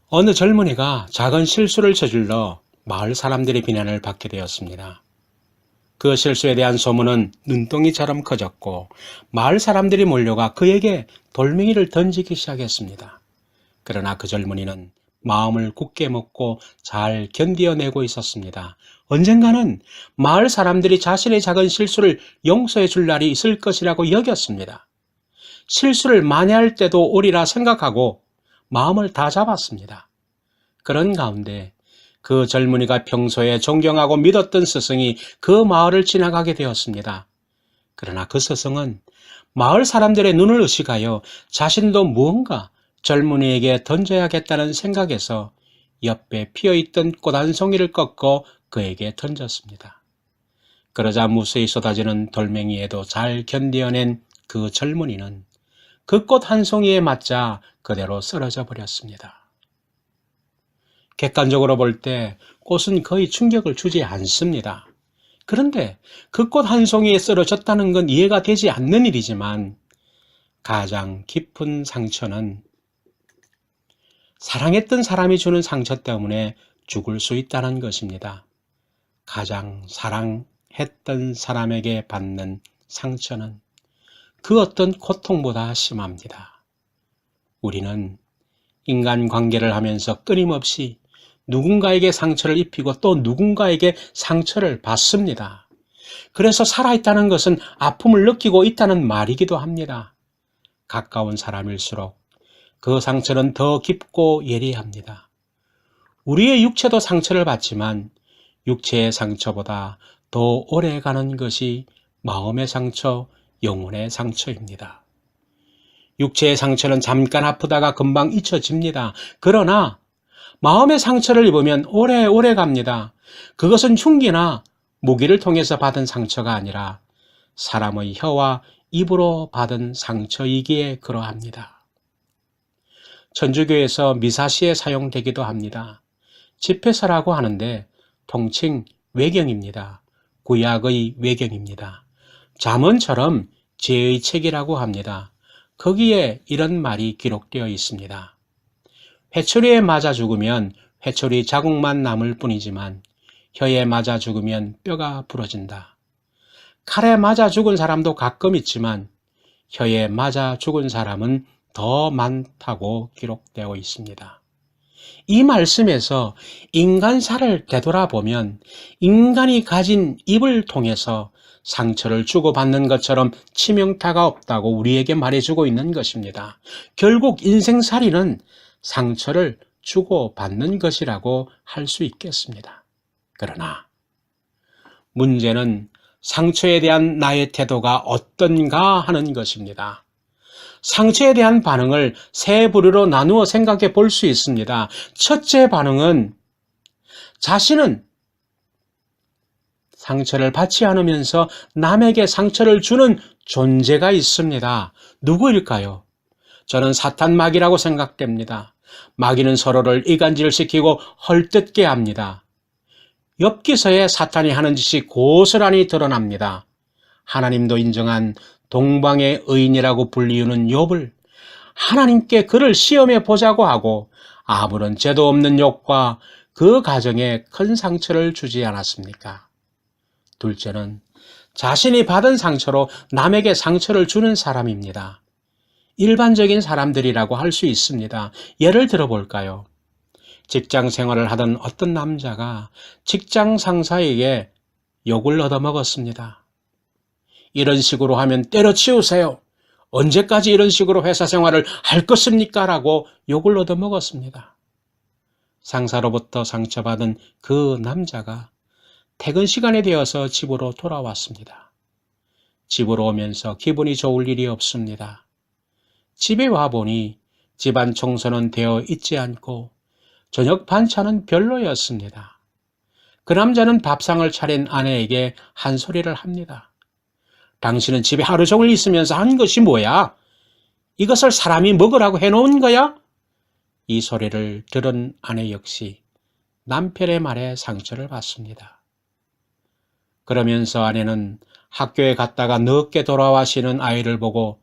어느 젊은이가 작은 실수를 저질러 마을 사람들의 비난을 받게 되었습니다. 그 실수에 대한 소문은 눈덩이처럼 커졌고 마을 사람들이 몰려가 그에게 돌멩이를 던지기 시작했습니다. 그러나 그 젊은이는 마음을 굳게 먹고 잘 견디어내고 있었습니다. 언젠가는 마을 사람들이 자신의 작은 실수를 용서해 줄 날이 있을 것이라고 여겼습니다. 실수를 만회할 때도 오리라 생각하고 마음을 다잡았습니다. 그런 가운데 그 젊은이가 평소에 존경하고 믿었던 스승이 그 마을을 지나가게 되었습니다. 그러나 그 스승은 마을 사람들의 눈을 의식하여 자신도 무언가 젊은이에게 던져야겠다는 생각에서 옆에 피어있던 꽃 한 송이를 꺾어 그에게 던졌습니다. 그러자 무수히 쏟아지는 돌멩이에도 잘 견뎌낸 그 젊은이는 그 꽃 한 송이에 맞자 그대로 쓰러져 버렸습니다. 객관적으로 볼 때 꽃은 거의 충격을 주지 않습니다. 그런데 그 꽃 한 송이에 쓰러졌다는 건 이해가 되지 않는 일이지만 가장 깊은 상처는 사랑했던 사람이 주는 상처 때문에 죽을 수 있다는 것입니다. 가장 사랑했던 사람에게 받는 상처는 그 어떤 고통보다 심합니다. 우리는 인간관계를 하면서 끊임없이 누군가에게 상처를 입히고 또 누군가에게 상처를 받습니다. 그래서 살아있다는 것은 아픔을 느끼고 있다는 말이기도 합니다. 가까운 사람일수록 그 상처는 더 깊고 예리합니다. 우리의 육체도 상처를 받지만 육체의 상처보다 더 오래 가는 것이 마음의 상처, 영혼의 상처입니다. 육체의 상처는 잠깐 아프다가 금방 잊혀집니다. 그러나 마음의 상처를 입으면 오래오래 갑니다. 그것은 흉기나 무기를 통해서 받은 상처가 아니라 사람의 혀와 입으로 받은 상처이기에 그러합니다. 천주교에서 미사시에 사용되기도 합니다. 집회서라고 하는데 통칭 외경입니다. 구약의 외경입니다. 잠언처럼 죄의 책이라고 합니다. 거기에 이런 말이 기록되어 있습니다. 회초리에 맞아 죽으면 회초리 자국만 남을 뿐이지만 혀에 맞아 죽으면 뼈가 부러진다. 칼에 맞아 죽은 사람도 가끔 있지만 혀에 맞아 죽은 사람은 더 많다고 기록되어 있습니다. 이 말씀에서 인간사를 되돌아보면 인간이 가진 입을 통해서 상처를 주고받는 것처럼 치명타가 없다고 우리에게 말해주고 있는 것입니다. 결국 인생살이는 상처를 주고받는 것이라고 할 수 있겠습니다. 그러나 문제는 상처에 대한 나의 태도가 어떤가 하는 것입니다. 상처에 대한 반응을 세 부류로 나누어 생각해 볼 수 있습니다. 첫째 반응은 자신은 상처를 받지 않으면서 남에게 상처를 주는 존재가 있습니다. 누구일까요? 저는 사탄 마귀라고 생각됩니다. 마귀는 서로를 이간질시키고 헐뜯게 합니다. 엽기서에 사탄이 하는 짓이 고스란히 드러납니다. 하나님도 인정한 동방의 의인이라고 불리우는 욥을 하나님께 그를 시험해 보자고 하고 아무런 죄도 없는 욥과 그 가정에 큰 상처를 주지 않았습니까? 둘째는 자신이 받은 상처로 남에게 상처를 주는 사람입니다. 일반적인 사람들이라고 할 수 있습니다. 예를 들어볼까요? 직장 생활을 하던 어떤 남자가 직장 상사에게 욕을 얻어먹었습니다. 이런 식으로 하면 때려치우세요. 언제까지 이런 식으로 회사 생활을 할 것입니까? 라고 욕을 얻어먹었습니다. 상사로부터 상처받은 그 남자가 퇴근 시간이 되어서 집으로 돌아왔습니다. 집으로 오면서 기분이 좋을 일이 없습니다. 집에 와보니 집안 청소는 되어 있지 않고 저녁 반찬은 별로였습니다. 그 남자는 밥상을 차린 아내에게 한 소리를 합니다. 당신은 집에 하루 종일 있으면서 한 것이 뭐야? 이것을 사람이 먹으라고 해놓은 거야? 이 소리를 들은 아내 역시 남편의 말에 상처를 받습니다. 그러면서 아내는 학교에 갔다가 늦게 돌아와 쉬는 아이를 보고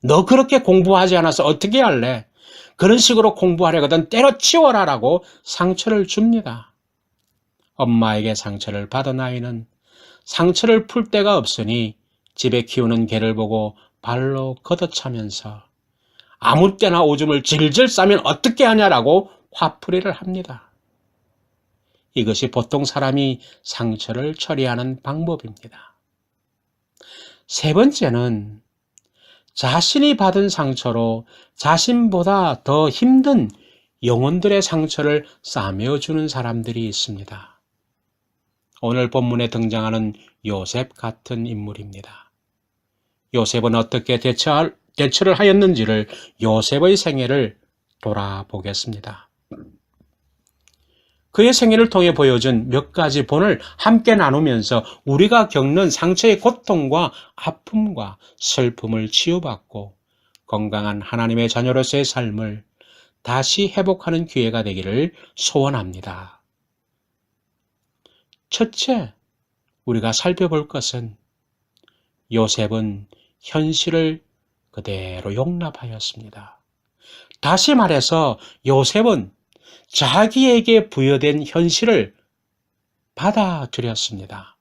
너 그렇게 공부하지 않아서 어떻게 할래? 그런 식으로 공부하려거든 때려치워라라고 상처를 줍니다. 엄마에게 상처를 받은 아이는 상처를 풀 데가 없으니 집에 키우는 개를 보고 발로 걷어차면서 아무 때나 오줌을 질질 싸면 어떻게 하냐라고 화풀이를 합니다. 이것이 보통 사람이 상처를 처리하는 방법입니다. 세 번째는 자신이 받은 상처로 자신보다 더 힘든 영혼들의 상처를 싸매어주는 사람들이 있습니다. 오늘 본문에 등장하는 요셉 같은 인물입니다. 요셉은 어떻게 대처를 하였는지를 요셉의 생애를 돌아보겠습니다. 그의 생애를 통해 보여준 몇 가지 본을 함께 나누면서 우리가 겪는 상처의 고통과 아픔과 슬픔을 치유받고 건강한 하나님의 자녀로서의 삶을 다시 회복하는 기회가 되기를 소원합니다. 첫째, 우리가 살펴볼 것은 요셉은 현실을 그대로 용납하였습니다. 다시 말해서 요셉은 자기에게 부여된 현실을 받아들였습니다.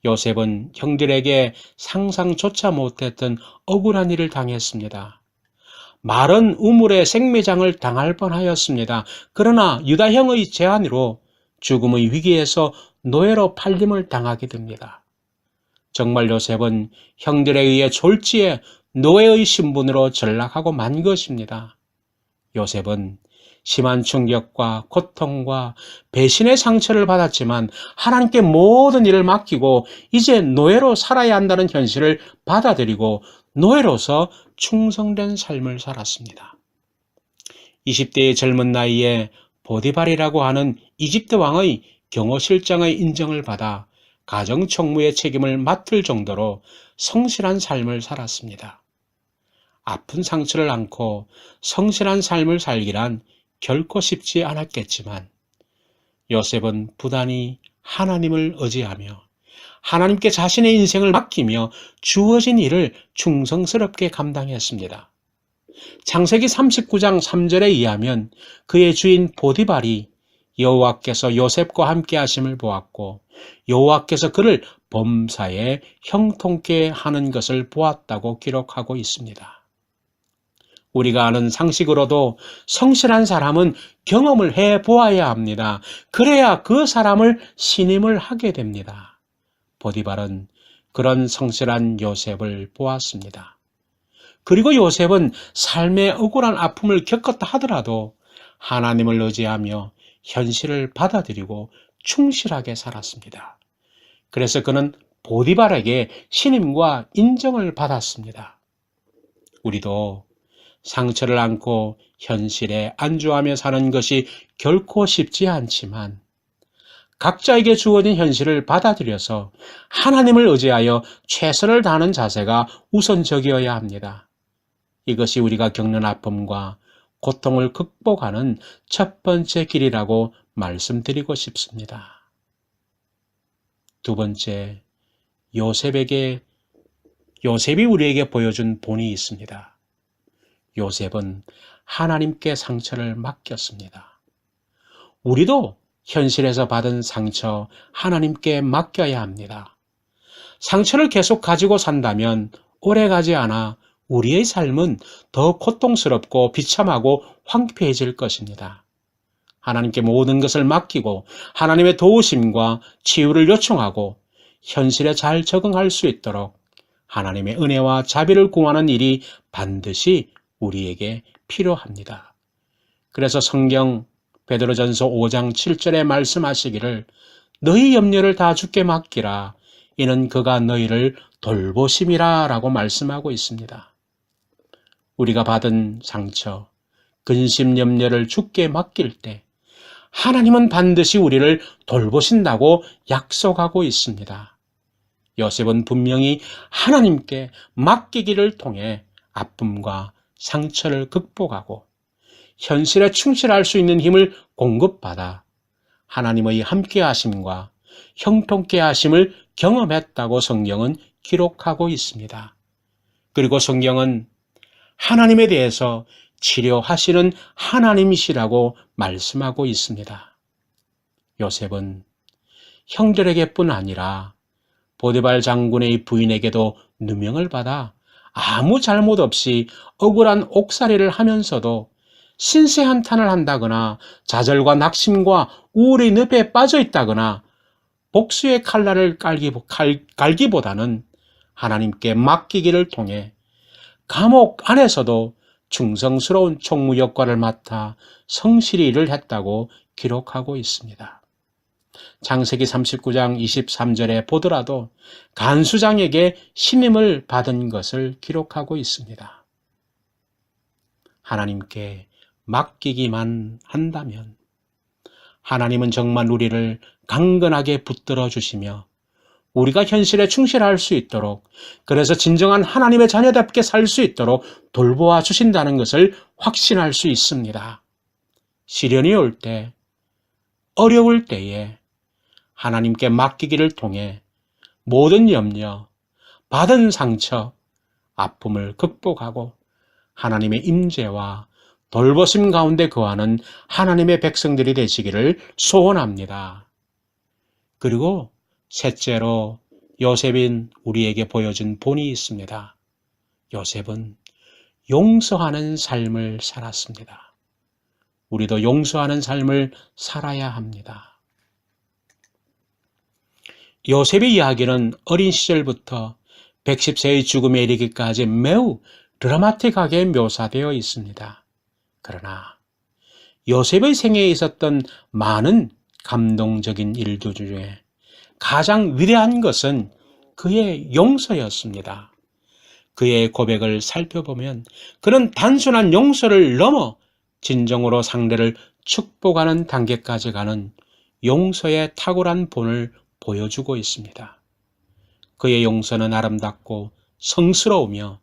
요셉은 형들에게 상상조차 못했던 억울한 일을 당했습니다. 마른 우물에 생매장을 당할 뻔하였습니다. 그러나 유다형의 제안으로 죽음의 위기에서 노예로 팔림을 당하게 됩니다. 정말 요셉은 형들에 의해 졸지에 노예의 신분으로 전락하고 만 것입니다. 요셉은 심한 충격과 고통과 배신의 상처를 받았지만 하나님께 모든 일을 맡기고 이제 노예로 살아야 한다는 현실을 받아들이고 노예로서 충성된 삶을 살았습니다. 20대의 젊은 나이에 보디발이라고 하는 이집트 왕의 경호실장의 인정을 받아 가정총무의 책임을 맡을 정도로 성실한 삶을 살았습니다. 아픈 상처를 안고 성실한 삶을 살기란 결코 쉽지 않았겠지만 요셉은 부단히 하나님을 의지하며 하나님께 자신의 인생을 맡기며 주어진 일을 충성스럽게 감당했습니다. 창세기 39장 3절에 의하면 그의 주인 보디발이 여호와께서 요셉과 함께 하심을 보았고 여호와께서 그를 범사에 형통케 하는 것을 보았다고 기록하고 있습니다. 우리가 아는 상식으로도 성실한 사람은 경험을 해보아야 합니다. 그래야 그 사람을 신임을 하게 됩니다. 보디발은 그런 성실한 요셉을 보았습니다. 그리고 요셉은 삶의 억울한 아픔을 겪었다 하더라도 하나님을 의지하며 현실을 받아들이고 충실하게 살았습니다. 그래서 그는 보디발에게 신임과 인정을 받았습니다. 우리도 상처를 안고 현실에 안주하며 사는 것이 결코 쉽지 않지만 각자에게 주어진 현실을 받아들여서 하나님을 의지하여 최선을 다하는 자세가 우선적이어야 합니다. 이것이 우리가 겪는 아픔과 고통을 극복하는 첫 번째 길이라고 말씀드리고 싶습니다. 두 번째, 요셉이 우리에게 보여준 본이 있습니다. 요셉은 하나님께 상처를 맡겼습니다. 우리도 현실에서 받은 상처 하나님께 맡겨야 합니다. 상처를 계속 가지고 산다면 오래가지 않아 우리의 삶은 더 고통스럽고 비참하고 황폐해질 것입니다. 하나님께 모든 것을 맡기고 하나님의 도우심과 치유를 요청하고 현실에 잘 적응할 수 있도록 하나님의 은혜와 자비를 구하는 일이 반드시 우리에게 필요합니다. 그래서 성경 베드로전서 5장 7절에 말씀하시기를 너희 염려를 다 주께 맡기라 이는 그가 너희를 돌보심이라 라고 말씀하고 있습니다. 우리가 받은 상처, 근심 염려를 주께 맡길 때 하나님은 반드시 우리를 돌보신다고 약속하고 있습니다. 요셉은 분명히 하나님께 맡기기를 통해 아픔과 상처를 극복하고 현실에 충실할 수 있는 힘을 공급받아 하나님의 함께 하심과 형통케 하심을 경험했다고 성경은 기록하고 있습니다. 그리고 성경은 하나님에 대해서 치료하시는 하나님이시라고 말씀하고 있습니다. 요셉은 형들에게뿐 아니라 보디발 장군의 부인에게도 누명을 받아 아무 잘못 없이 억울한 옥살이를 하면서도 신세한탄을 한다거나 좌절과 낙심과 우울의 늪에 빠져 있다거나 복수의 칼날을 갈기보다는 하나님께 맡기기를 통해 감옥 안에서도 충성스러운 총무 역할을 맡아 성실히 일을 했다고 기록하고 있습니다. 창세기 39장 23절에 보더라도 간수장에게 신임을 받은 것을 기록하고 있습니다. 하나님께 맡기기만 한다면 하나님은 정말 우리를 강건하게 붙들어 주시며 우리가 현실에 충실할 수 있도록, 그래서 진정한 하나님의 자녀답게 살 수 있도록 돌보아 주신다는 것을 확신할 수 있습니다. 시련이 올 때, 어려울 때에 하나님께 맡기기를 통해 모든 염려, 받은 상처, 아픔을 극복하고 하나님의 임재와 돌보심 가운데 거하는 하나님의 백성들이 되시기를 소원합니다. 그리고 셋째로 요셉인 우리에게 보여준 본이 있습니다. 요셉은 용서하는 삶을 살았습니다. 우리도 용서하는 삶을 살아야 합니다. 요셉의 이야기는 어린 시절부터 110세의 죽음에 이르기까지 매우 드라마틱하게 묘사되어 있습니다. 그러나 요셉의 생애에 있었던 많은 감동적인 일들 중에 가장 위대한 것은 그의 용서였습니다. 그의 고백을 살펴보면 그는 단순한 용서를 넘어 진정으로 상대를 축복하는 단계까지 가는 용서의 탁월한 본을 보여주고 있습니다. 그의 용서는 아름답고 성스러우며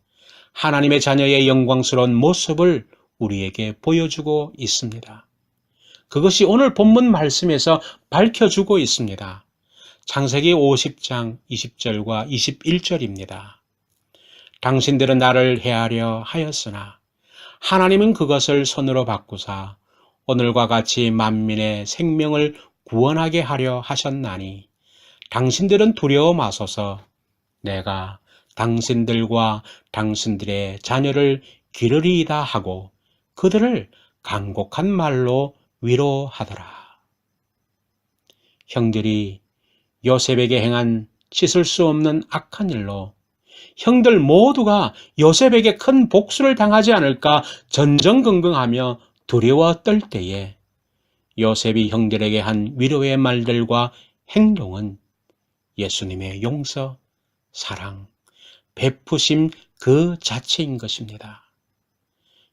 하나님의 자녀의 영광스러운 모습을 우리에게 보여주고 있습니다. 그것이 오늘 본문 말씀에서 밝혀주고 있습니다. 창세기 50장 20절과 21절입니다. 당신들은 나를 해하려 하였으나 하나님은 그것을 선으로 바꾸사 오늘과 같이 만민의 생명을 구원하게 하려 하셨나니 당신들은 두려워 마소서. 내가 당신들과 당신들의 자녀를 기르리이다 하고 그들을 간곡한 말로 위로하더라. 형들이 요셉에게 행한 씻을 수 없는 악한 일로 형들 모두가 요셉에게 큰 복수를 당하지 않을까 전전긍긍하며 두려워 떨 때에 요셉이 형들에게 한 위로의 말들과 행동은 예수님의 용서, 사랑, 베푸심 그 자체인 것입니다.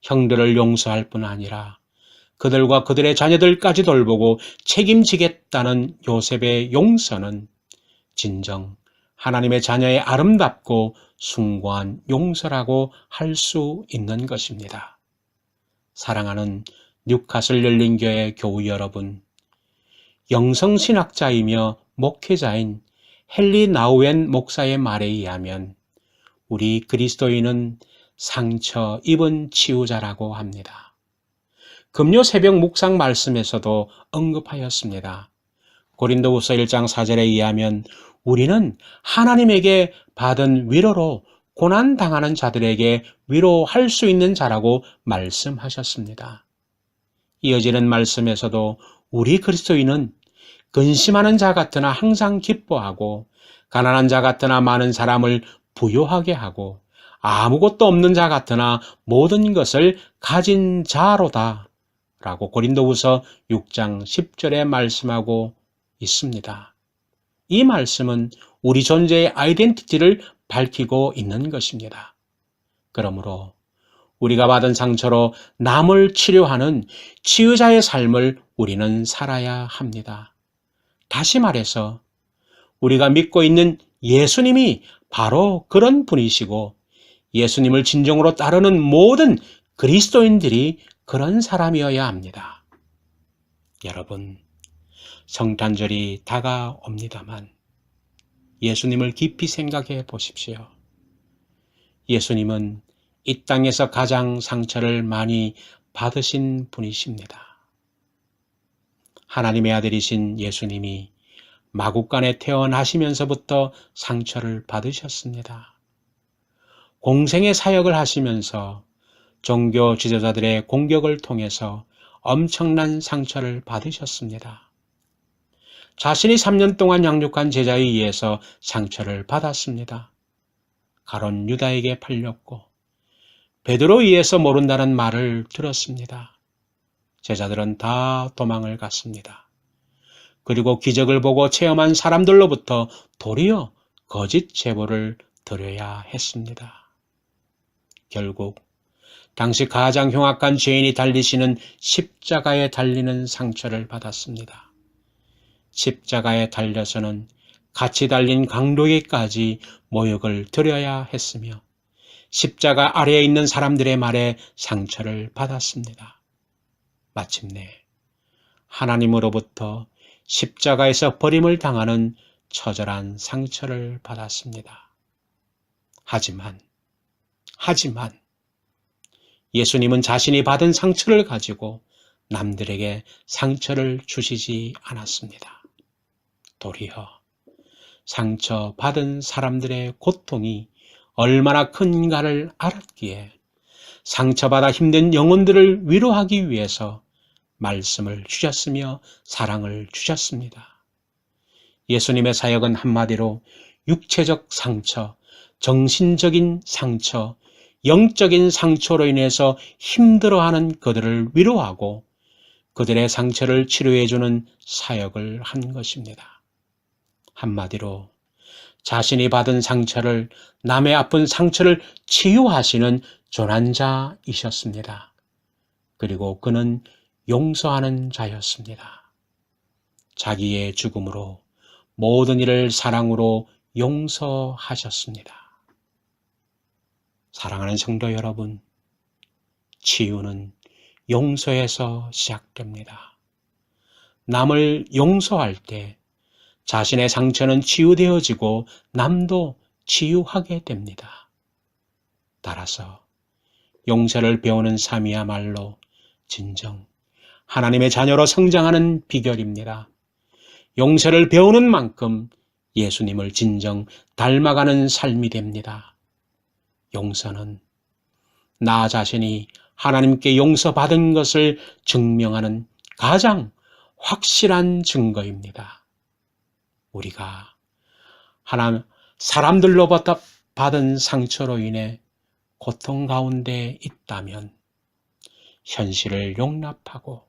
형들을 용서할 뿐 아니라 그들과 그들의 자녀들까지 돌보고 책임지겠다는 요셉의 용서는 진정 하나님의 자녀의 아름답고 숭고한 용서라고 할 수 있는 것입니다. 사랑하는 뉴카슬 열린교회 교우 여러분, 영성신학자이며 목회자인 헨리 나우엔 목사의 말에 의하면 우리 그리스도인은 상처 입은 치유자라고 합니다. 금요 새벽 묵상 말씀에서도 언급하였습니다. 고린도후서 1장 4절에 의하면 우리는 하나님에게 받은 위로로 고난당하는 자들에게 위로할 수 있는 자라고 말씀하셨습니다. 이어지는 말씀에서도 우리 그리스도인은 근심하는 자 같으나 항상 기뻐하고 가난한 자 같으나 많은 사람을 부유하게 하고 아무것도 없는 자 같으나 모든 것을 가진 자로다 라고 고린도후서 6장 10절에 말씀하고 있습니다. 이 말씀은 우리 존재의 아이덴티티를 밝히고 있는 것입니다. 그러므로 우리가 받은 상처로 남을 치료하는 치유자의 삶을 우리는 살아야 합니다. 다시 말해서 우리가 믿고 있는 예수님이 바로 그런 분이시고 예수님을 진정으로 따르는 모든 그리스도인들이 그런 사람이어야 합니다. 여러분, 성탄절이 다가옵니다만 예수님을 깊이 생각해 보십시오. 예수님은 이 땅에서 가장 상처를 많이 받으신 분이십니다. 하나님의 아들이신 예수님이 마구간에 태어나시면서부터 상처를 받으셨습니다. 공생의 사역을 하시면서 종교 지도자들의 공격을 통해서 엄청난 상처를 받으셨습니다. 자신이 3년 동안 양육한 제자에 의해서 상처를 받았습니다. 가론 유다에게 팔렸고 베드로에 의해서 모른다는 말을 들었습니다. 제자들은 다 도망을 갔습니다. 그리고 기적을 보고 체험한 사람들로부터 도리어 거짓 제보를 드려야 했습니다. 결국 당시 가장 흉악한 죄인이 달리시는 십자가에 달리는 상처를 받았습니다. 십자가에 달려서는 같이 달린 강도에게까지 모욕을 드려야 했으며 십자가 아래에 있는 사람들의 말에 상처를 받았습니다. 마침내 하나님으로부터 십자가에서 버림을 당하는 처절한 상처를 받았습니다. 하지만 예수님은 자신이 받은 상처를 가지고 남들에게 상처를 주시지 않았습니다. 도리어 상처받은 사람들의 고통이 얼마나 큰가를 알았기에 상처받아 힘든 영혼들을 위로하기 위해서 말씀을 주셨으며 사랑을 주셨습니다. 예수님의 사역은 한마디로 육체적 상처, 정신적인 상처, 영적인 상처로 인해서 힘들어하는 그들을 위로하고 그들의 상처를 치료해주는 사역을 한 것입니다. 한마디로 자신이 받은 상처를, 남의 아픈 상처를 치유하시는 조난자이셨습니다. 그리고 그는 용서하는 자였습니다. 자기의 죽음으로 모든 일을 사랑으로 용서하셨습니다. 사랑하는 성도 여러분, 치유는 용서에서 시작됩니다. 남을 용서할 때 자신의 상처는 치유되어지고 남도 치유하게 됩니다. 따라서 용서를 배우는 삶이야말로 진정 하나님의 자녀로 성장하는 비결입니다. 용서를 배우는 만큼 예수님을 진정 닮아가는 삶이 됩니다. 용서는 나 자신이 하나님께 용서받은 것을 증명하는 가장 확실한 증거입니다. 우리가 사람들로부터 받은 상처로 인해 고통 가운데 있다면 현실을 용납하고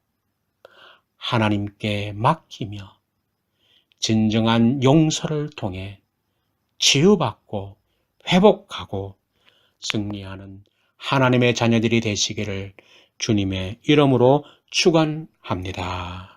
하나님께 맡기며 진정한 용서를 통해 치유받고 회복하고 승리하는 하나님의 자녀들이 되시기를 주님의 이름으로 축원합니다.